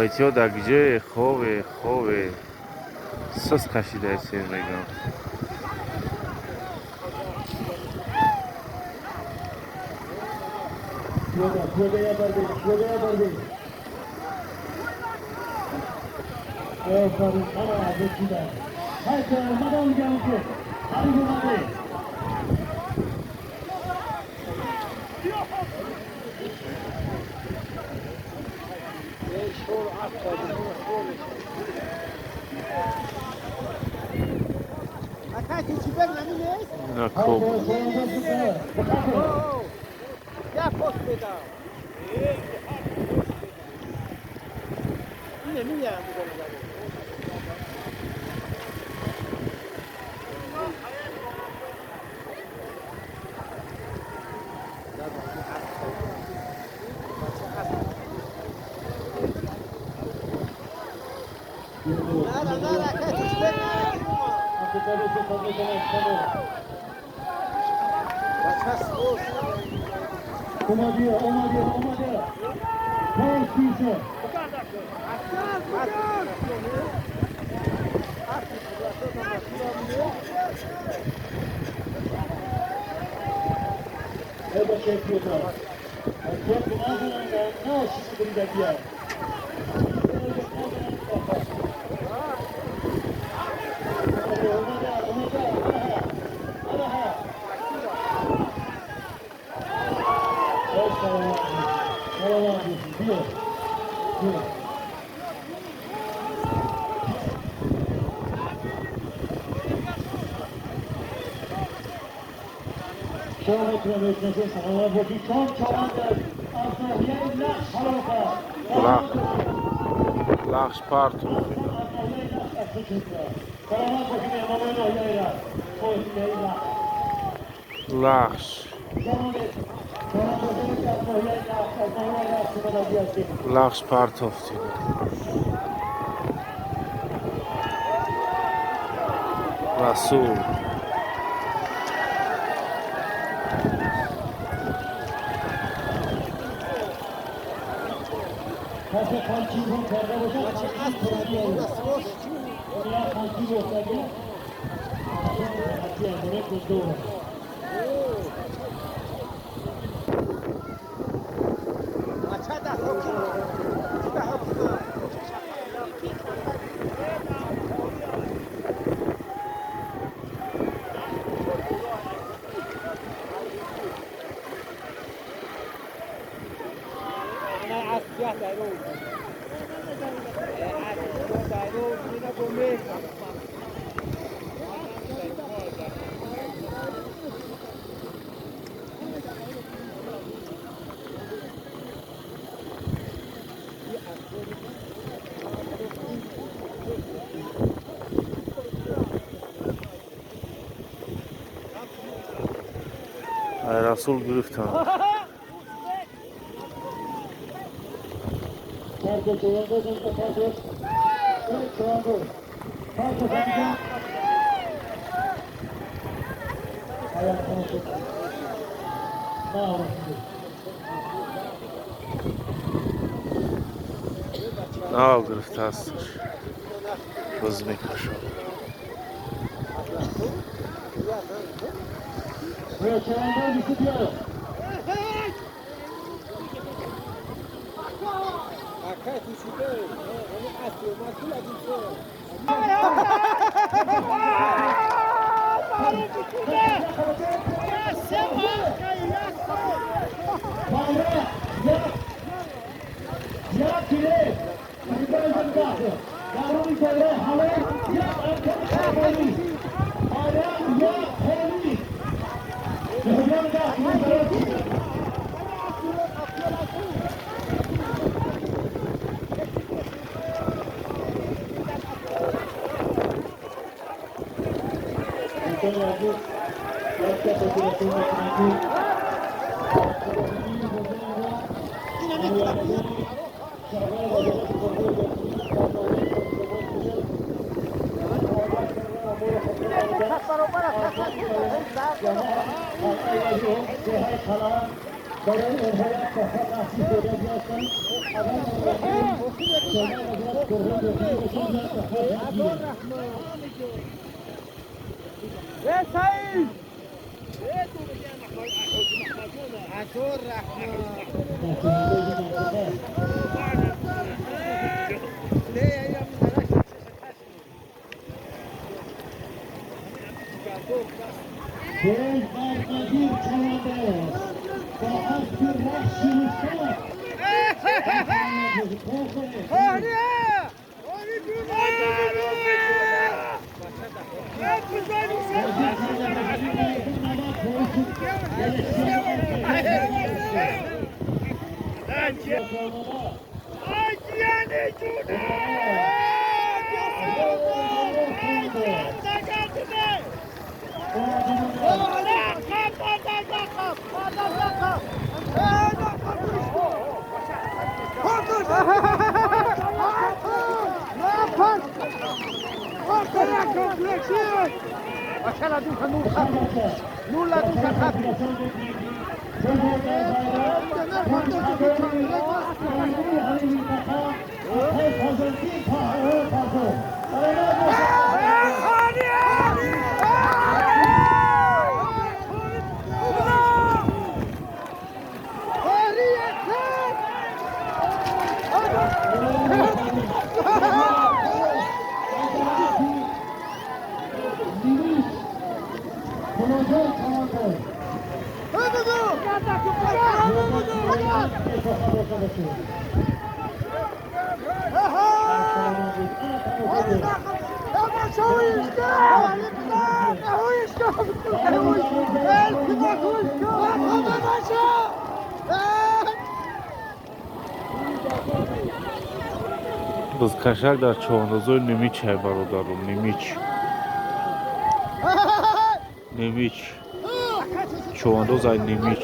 Aytioda gdzie chowy sos kashida esermegan na kobo Ja pospytam. Nie. Nara, Katiusz, Omadia. Paul Caesar. Eba çekiyorlar. Çok ağzından ne olsun burada diye. Lach Spartu Lach Spartovti Rasul Rasul gürüftan Al gürüftastır Kızmı kaşı يا سعيد عاشور Genç Barkadir Çavuş, Fuat Gürrak Şiristan. Acela duca nulla duca capi. Bizkaşar da çoğunuzu Nimiç barодарım, Nimiç. Nimiç. Çoğunuz ay Nimiç.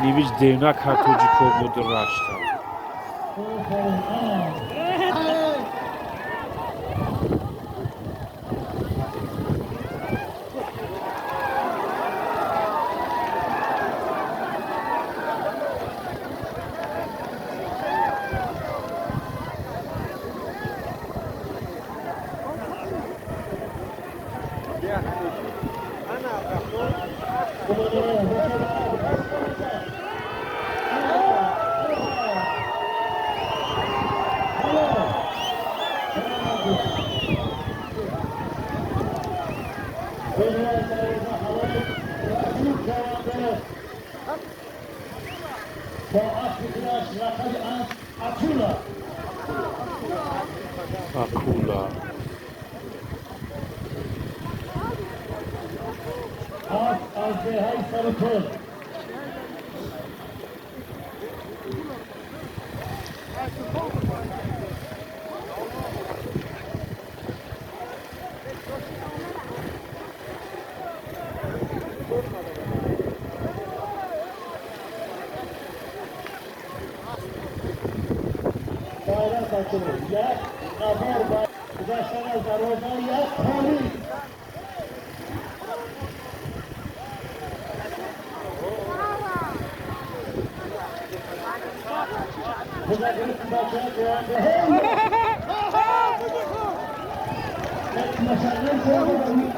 Nimiç devna kartocu komudur raşta. Akula. Azbeyhay Sarıköy. Bayrak açılır. Ya haber başına zarardan ya polis. Burada bir başına koyandı. Maşallah söylüyorum.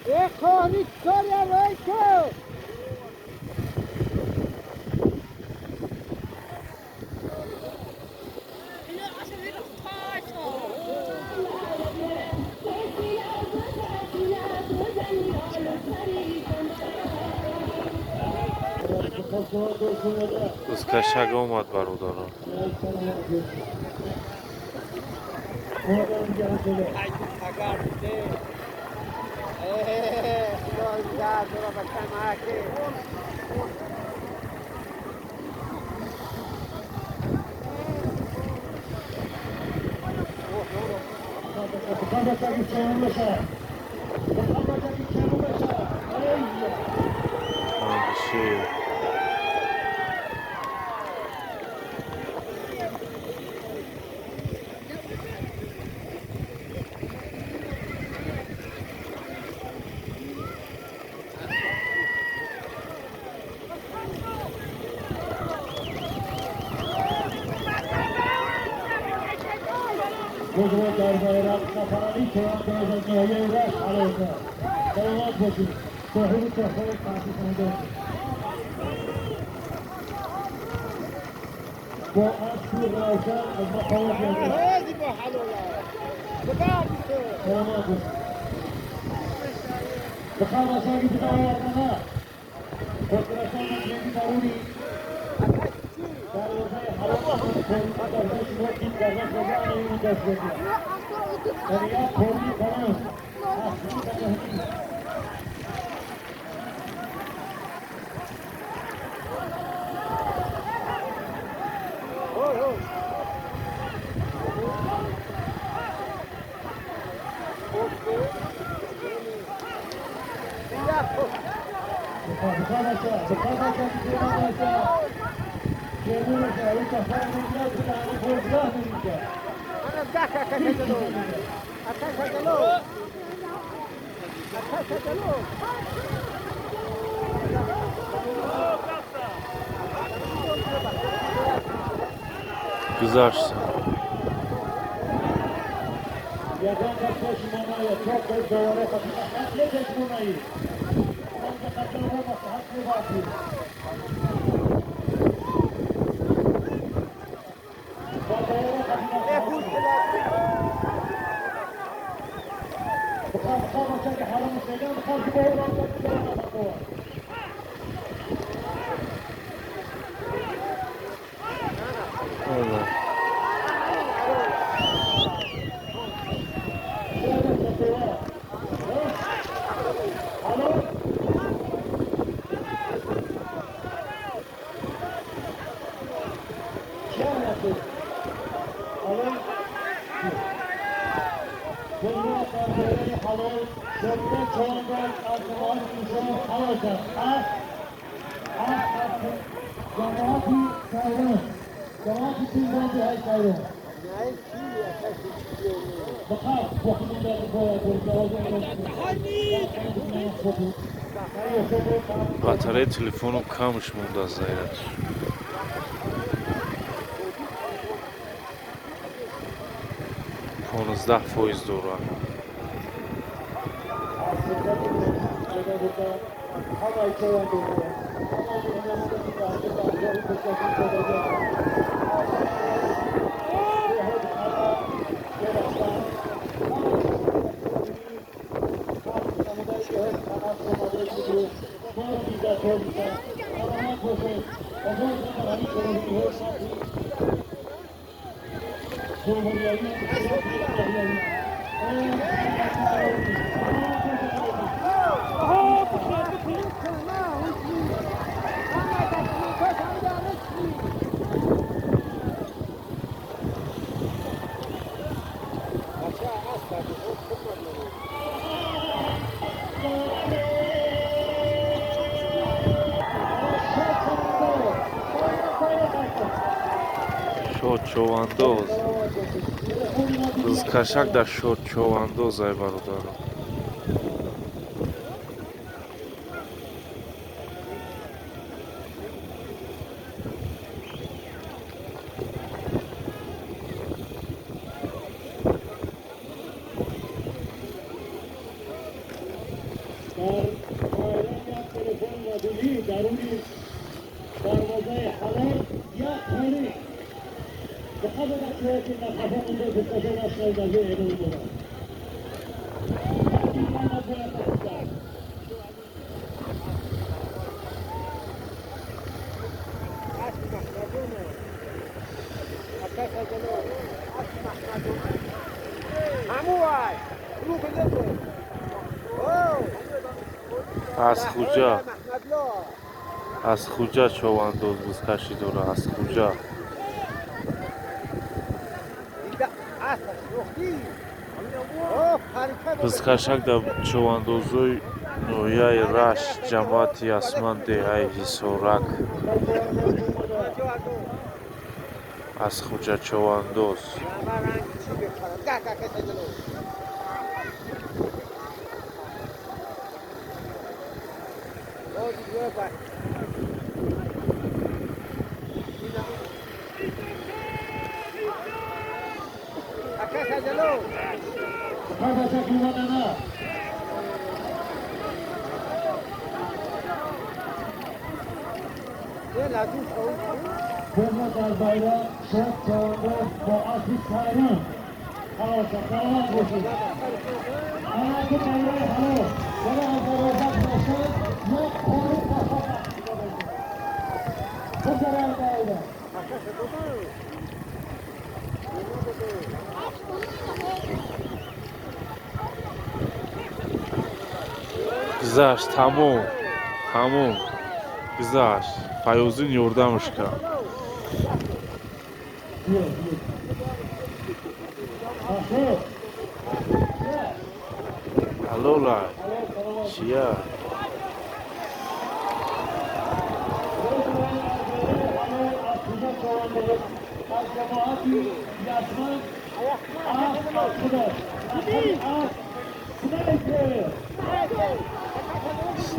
Ecco, Vittoria Reiko! از کشک اومد برادران. همیشه بزرگ در بایرق سفرانی که از نهایه رشت علیه سلامت باشید صاحب تحفه تحصیل کننده با عصر روشن از مقامات یادید هذه بحلولا بقعدته سلامت باشید بخواه مساقی بدای ارمانه خودرسان مجلسی درونی در روزه حرام کنید در دست وقتی در دست وزن این دست بگید دریا کوری کنم اصلی کنم أنا بدك أكشجلو أكشجلو أكشجلو güzelsin. یادم داشته شما یا چوب به دوره خطیبه حتله دشمونایی من که خطیبه مستحق باقی با دوره خطیبه بخواه باشد که حرام سیدان بخواه که به اون آنجا بگیرم نفقوه Evet. باتری تلفنم کمش مونده از ضایعش. 15% دوره. Thank you. Шод човандоз. Бизкашак дар шод човандоз ай бародарон. درونی دروازه حلال یا خانه بخاطر که نخواهم اونجا بسته نشده در یه ادامه دارم аз хуҷа човандоз бизкашӣ дора аз хуҷа бизкашак дар човандозои ноҳияи рашт ҷамоати асманде ай ҳисорак аз хуҷа човандоз Kırma darbayla şok çağında boğazı sayran. Havasa sayran koşun. Anakı bayrağı halo. Yana hazırlasak başlar. Yok koru kafa. Bu kadar bayrağı. гузашт тамом гузашт файёзин ёрдамаш кард ҳалолай чия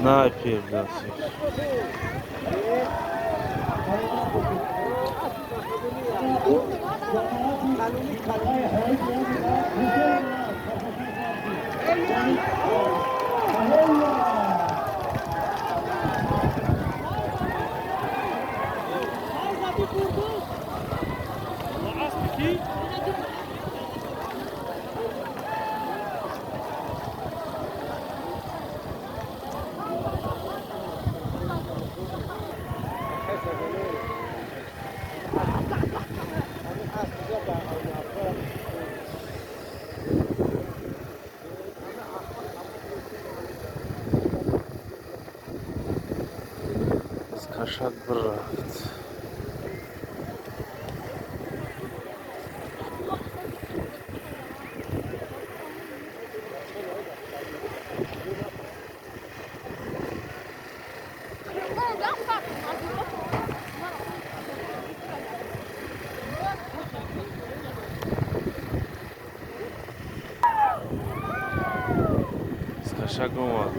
снайпер дасти бизкашак бир рафт бизкашак омад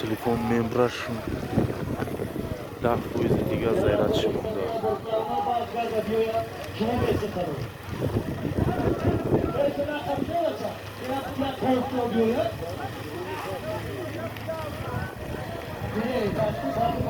телефон мембрашон 10% дигар зарядши монда Nereye kaçtı?